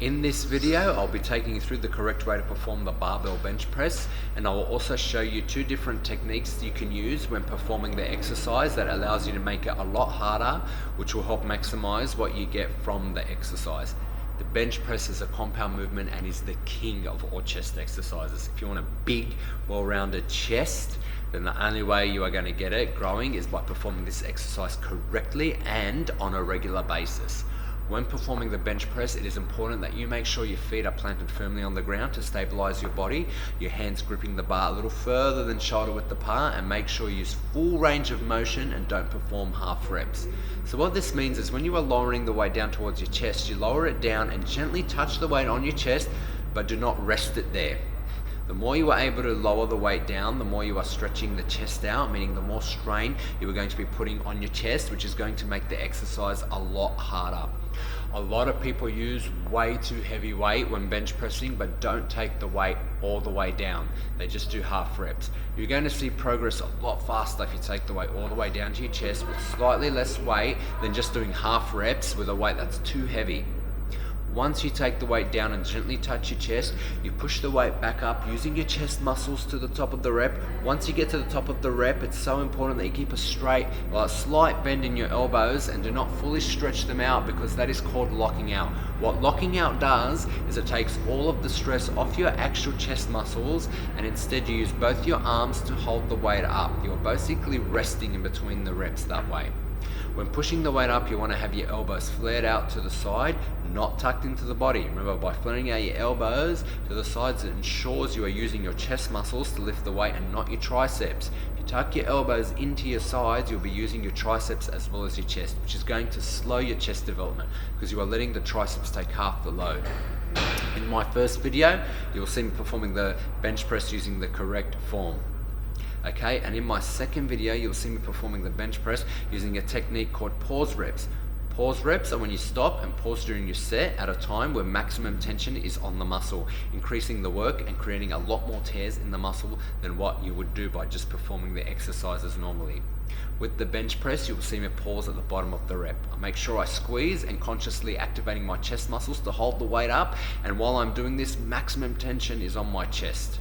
In this video, I'll be taking you through the correct way to perform the barbell bench press, and I will also show you two different techniques you can use when performing the exercise that allows you to make it a lot harder, which will help maximize what you get from the exercise. The bench press is a compound movement and is the king of all chest exercises. If you want a big, well-rounded chest, then the only way you are going to get it growing is by performing this exercise correctly and on a regular basis. When performing the bench press, it is important that you make sure your feet are planted firmly on the ground to stabilize your body, your hands gripping the bar a little further than shoulder width apart, and make sure you use full range of motion and don't perform half reps. So what this means is when you are lowering the weight down towards your chest, you lower it down and gently touch the weight on your chest, but do not rest it there. The more you are able to lower the weight down, the more you are stretching the chest out, meaning the more strain you are going to be putting on your chest, which is going to make the exercise a lot harder. A lot of people use way too heavy weight when bench pressing, but don't take the weight all the way down. They just do half reps. You're going to see progress a lot faster if you take the weight all the way down to your chest with slightly less weight than just doing half reps with a weight that's too heavy. Once you take the weight down and gently touch your chest, you push the weight back up using your chest muscles to the top of the rep. Once you get to the top of the rep, it's so important that you keep a slight bend in your elbows and do not fully stretch them out, because that is called locking out. What locking out does is it takes all of the stress off your actual chest muscles, and instead you use both your arms to hold the weight up. You're basically resting in between the reps that way. When pushing the weight up, you want to have your elbows flared out to the side, not tucked into the body. Remember, by flaring out your elbows to the sides, it ensures you are using your chest muscles to lift the weight and not your triceps. If you tuck your elbows into your sides, you'll be using your triceps as well as your chest, which is going to slow your chest development because you are letting the triceps take half the load. In my first video, you'll see me performing the bench press using the correct form. Okay, and in my second video, you'll see me performing the bench press using a technique called pause reps. Pause reps are when you stop and pause during your set at a time where maximum tension is on the muscle, increasing the work and creating a lot more tears in the muscle than what you would do by just performing the exercises normally. With the bench press, you'll see me pause at the bottom of the rep. I make sure I squeeze and consciously activating my chest muscles to hold the weight up, and while I'm doing this, maximum tension is on my chest.